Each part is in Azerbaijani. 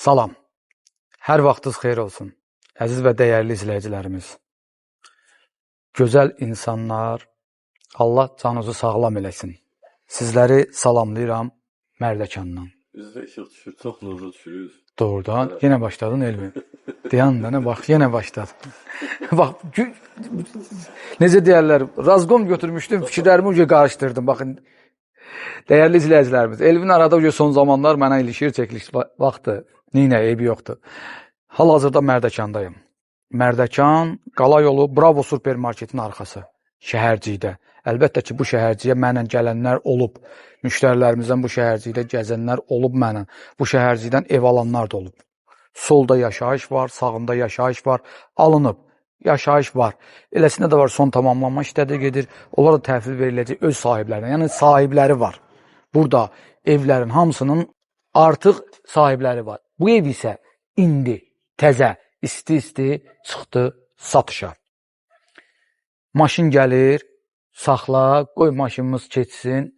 Salam. Hər vaxtınız xeyir olsun. Əziz və dəyərli izləyicilərimiz. Gözəl insanlar, Allah canınızı sağlam eləsin. Sizləri salamlayıram Mərdəkandan. Bizdə işıq düşür, çox nurlu düşürüz. Doğrudan, yenə başladın Elvin. Deyən mənə bax, yenə başladın. Bax, necə deyərlər, razqom götürmüşdüm, fikirlərimi uca qarışdırdım. Baxın, dəyərli izləyicilərimiz, Elvin arada uca son zamanlar mənə ilişir, çəkiliş vaxtı. Neynə, eybi yoxdur. Hal-hazırda Mərdəkandayım. Mərdəkan, Qala yolu, Bravo supermarketin arxası. Şəhərcikdə. Əlbəttə ki, bu şəhərciyə mənlə gələnlər olub. Müştərilərimizdən bu şəhərcikdə gəzənlər olub mənlə. Bu şəhərcikdən ev alanlar da olub. Solda yaşayış var, sağında yaşayış var. Alınıb. Yaşayış var. Eləsində də var, son tamamlanma işləri gedir. Onlar da təhvil veriləcək öz sahiblərinə. Yəni sahibləri var. Burada evlərin hamısının artıq sahibləri var. Bu ev isə indi təzə, isti-isti çıxdı satışa. Maşın gəlir, saxla, qoy maşınımız keçsin,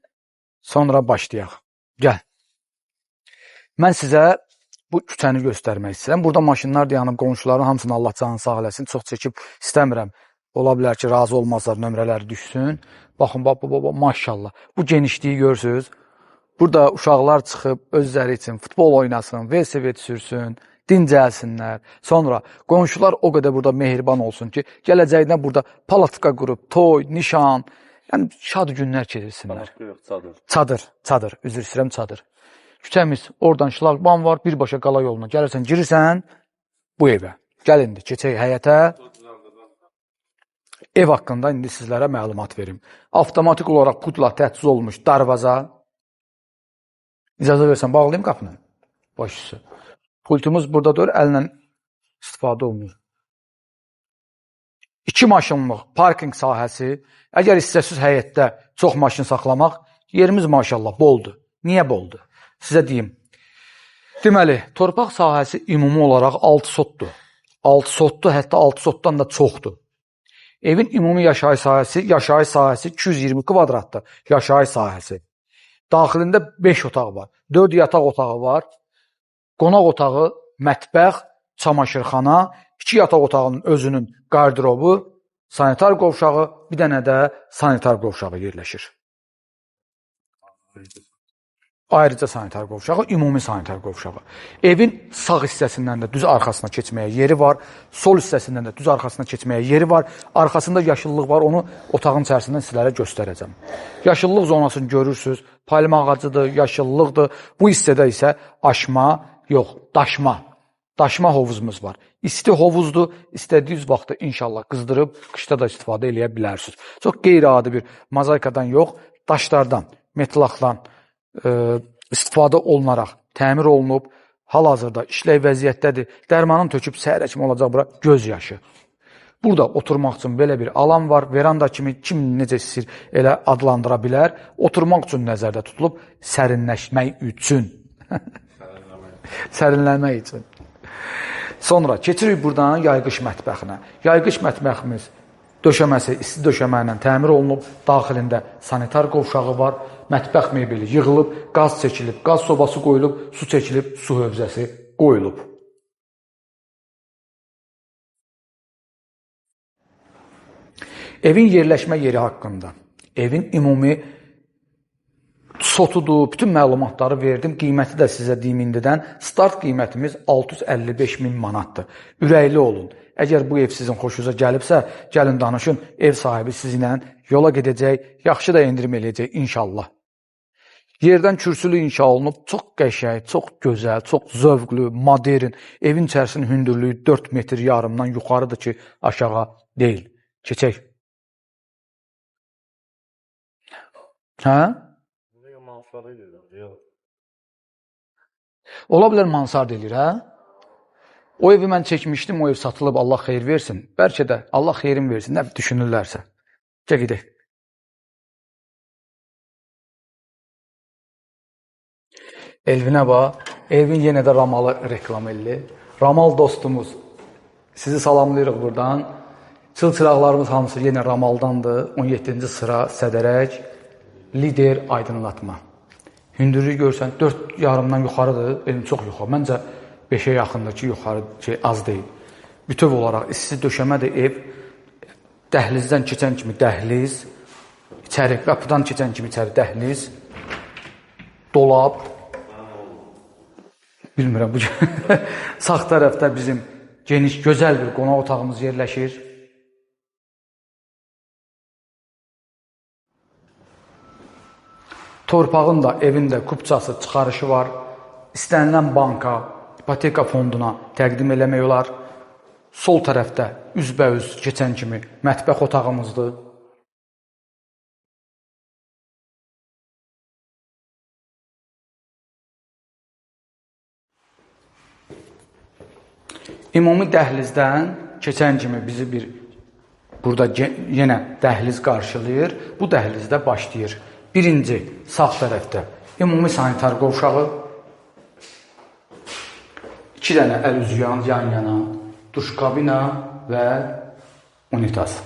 sonra başlayaq. Gəl. Mən sizə bu küçəni göstərmək istəyirəm. Burada maşınlar dayanıb, qonşuların hamısını Allah canını sağ eləsin. Çox çəkib istəmirəm. Ola bilər ki, razı olmazlar, nömrələri düşsün. Baxın, maşallah. Bu genişliyi görürsünüz. Burada uşaqlar çıxıb özləri üçün futbol oynasın, velosiped sürsün, dincəlsinlər. Sonra qonşular o qədər burada mehriban olsun ki, gələcəkdən burada palatka qurub, toy, nişan, yəni şad günlər keçirsinlər. Çadır, üzr istəyirəm, çadır. Küçəmiz, oradan şlaqban var, birbaşa Qala yoluna gəlirsən, girirsən bu evə. Gəl indi, keçək həyətə. Ev haqqında indi sizlərə məlumat verim. Avtomatik olaraq pudla təchiz olmuş darvaza. İcazə versən, bağlayayım qapını. Başüstü. Pultumuz buradadır, əllə istifadə olunur. 2 maşınlıq parking sahəsi. Əgər istəsiz həyətdə çox maşın saxlamaq, yerimiz maşallah boldur. Niyə boldur? Sizə deyim. Deməli, torpaq sahəsi ümumi olaraq 6 sotdur. 6 sotdur, hətta 6 sotdan da çoxdur. Evin ümumi yaşayış sahəsi 220 kvadratdır. Yaşayış sahəsi. Daxilində 5 otaq var. 4 yataq otağı var. Qonaq otağı, mətbəx, çamaşırxana, 2 yataq otağının özünün qardirobu, sanitar qovşağı, bir dənə də sanitar qovşağı yerləşir. Ayrıca sanitar qovşağı, ümumi sanitar qovşağı. Evin sağ hissəsindən də düz arxasına keçməyə yeri var. Sol hissəsindən də düz arxasına keçməyə yeri var. Arxasında yaşıllıq var, onu otağın içərisindən sizlərə göstərəcəm. Yaşıllıq zonasını görürsünüz. Palma ağacıdır, yaşıllıqdır. Bu hissədə isə aşma, yox, daşma hovuzumuz var. İsti hovuzdur, istədiyiniz vaxtda inşallah qızdırıb, qışda da istifadə eləyə bilərsiniz. Çox qeyri-adi bir mozaikadan yox, daşlardan, metlaqdan istifadə olunaraq təmir olunub, hal-hazırda işləy vəziyyətdədir. Dərmanın töküb səhərə kimi olacaq bura göz yaşı. Burada oturmaq üçün belə bir alan var. Veranda kimi kim necə istəyir elə adlandıra bilər. Oturmaq üçün nəzərdə tutulub, sərinləşmək üçün. Sərinləmək üçün. Sonra keçirik buradan yayğış mətbəxinə. Yayğış mətbəximiz döşəməsi, isti döşəməklə təmir olunub. Daxilində sanitar qovşağı var. Mətbəx mebeli yığılıb, qaz çəkilib, qaz sobası qoyulub, su çəkilib, su hövzəsi qoyulub. Evin yerləşmə yeri haqqında, evin ümumi sotudur, bütün məlumatları verdim. Qiyməti də sizə deyim indidən. Start qiymətimiz 655 min manatdır. Ürəkli olun. Əgər bu ev sizin xoşunuza gəlibsə, gəlin danışın. Ev sahibi sizinlə yola gedəcək, yaxşı da endirim eləyəcək inşallah. Yerdən kürsülü inşa olunub, çox qəşəng, çox gözəl, çox zövqlü, modern. Evin içərisinin hündürlüyü 4 metr yarımdan yuxarıdır ki, aşağı deyil. Keçək. Hə? Ola bilər mansard eləyir, hə? O evi mən çəkmişdim, o ev satılıb, Allah xeyir versin. Bəlkə də Allah xeyrin versin, nə düşünürlərsə. Gedək. Elvinə bax, Elvin yenə də Ramalı reklam edilir. Ramal dostumuz, sizi salamlayırıq buradan. Çılçıraqlarımız hamısı yenə Ramaldandır. 17-ci sıra Sədərək, lider aydınlatma. Hündürlüyü görsən 4 yarımdan yuxarıdır, benim çox yuxarı. Məncə 5-ə yaxındır ki, yuxarı az deyil. Bütöv olaraq isti döşəmədir ev. Dəhlizdən keçən kimi dəhliz, içəri, qapıdan keçən kimi içəri dəhliz, dolab, bilmirəm, bu sağ tərəfdə bizim geniş, gözəl bir qonaq otağımız yerləşir. Torpağın da, evin də kupçası, çıxarışı var. İstənilən banka, ipoteka fonduna təqdim eləmək olar. Sol tərəfdə üzbəüz keçən kimi mətbəx otağımızdır. Ümumi dəhlizdən keçən kimi bizi burada yenə dəhliz qarşılayır. Bu dəhlizdə başlayır. Birinci sağ tərəfdə ümumi sanitar qovşağı, 2 dənə əl üzü yan-yana, duş kabina və unitaz.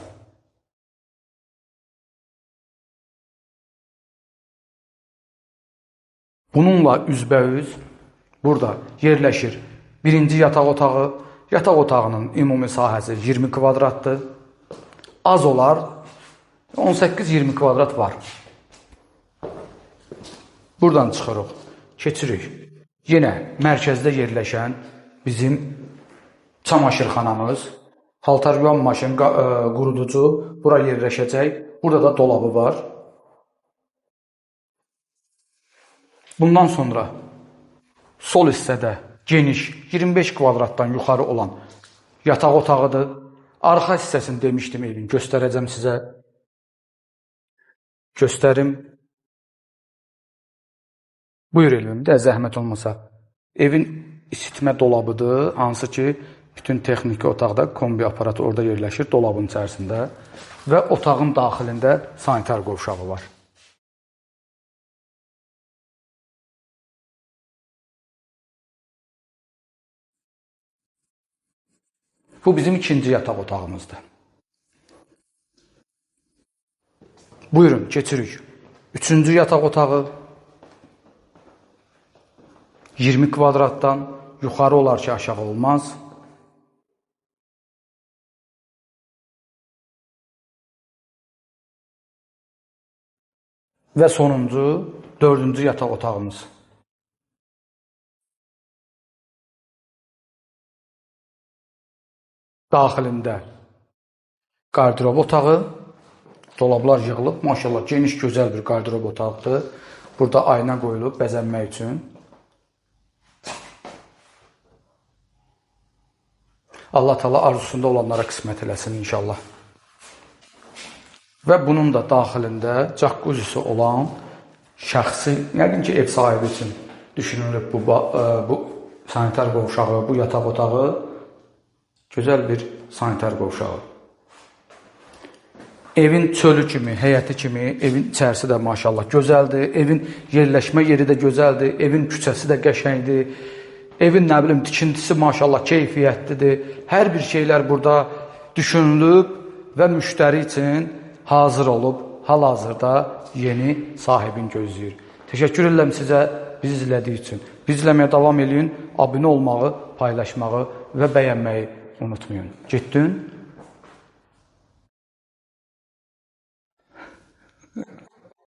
Bununla üzbəüz burada yerləşir birinci yataq otağı. Yataq otağının ümumi sahəsi 20 kvadratdır. Az olar 18-20 kvadrat var. Buradan çıxırıq, keçirik. Yenə mərkəzdə yerləşən bizim çamaşırxanamız, paltaryuyan maşın, quruducu bura yerləşəcək. Burada da dolabı var. Bundan sonra sol hissədə geniş 25 kvadratdan yuxarı olan yataq otağıdır. Arxa hissəsini demişdim evin, göstərəcəm sizə. Göstərim. Buyur Elvin, də zəhmət olmasa. Evin isitmə dolabıdır, hansı ki, bütün texniki otaqda kombi aparatı orada yerləşir, dolabın içərisində və otağın daxilində sanitar qovşağı var. Bu bizim ikinci yataq otağımızdır. Buyurun, keçirik. Üçüncü yataq otağı 20 kvadratdan yuxarı olar ki, aşağı olmaz. Və sonuncu, dördüncü yataq otağımız. Daxilində qardirob otağı, dolablar yığılıb, maşallah geniş, gözəl bir qardirob otaqdır. Burada ayna qoyulub bəzənmək üçün. Allah Teala arzusunda olanlara qismət eləsin inşallah. Və bunun da daxilində jaccuzisi olan şəxsi, yəqin ki, ev sahibi üçün düşünülüb bu sanitar qovşağı, bu yataq otağı gözəl bir sanitar qovşağı. Evin çölü kimi, həyəti kimi, evin içərisi də maşallah gözəldir. Evin yerləşmə yeri də gözəldir. Evin küçəsi də qəşəngdir. Evin nə bilim tikintisi maşallah keyfiyyətlidir. Hər bir şeylər burada düşünülüb və müştəri üçün hazır olub, hal-hazırda yeni sahibini gözləyir. Təşəkkür edirəm sizə bizi izlədiyi üçün. Bizi izləməyə davam edin, abunə olmağı, paylaşmağı və bəyənməyi unutmayın. Getdin?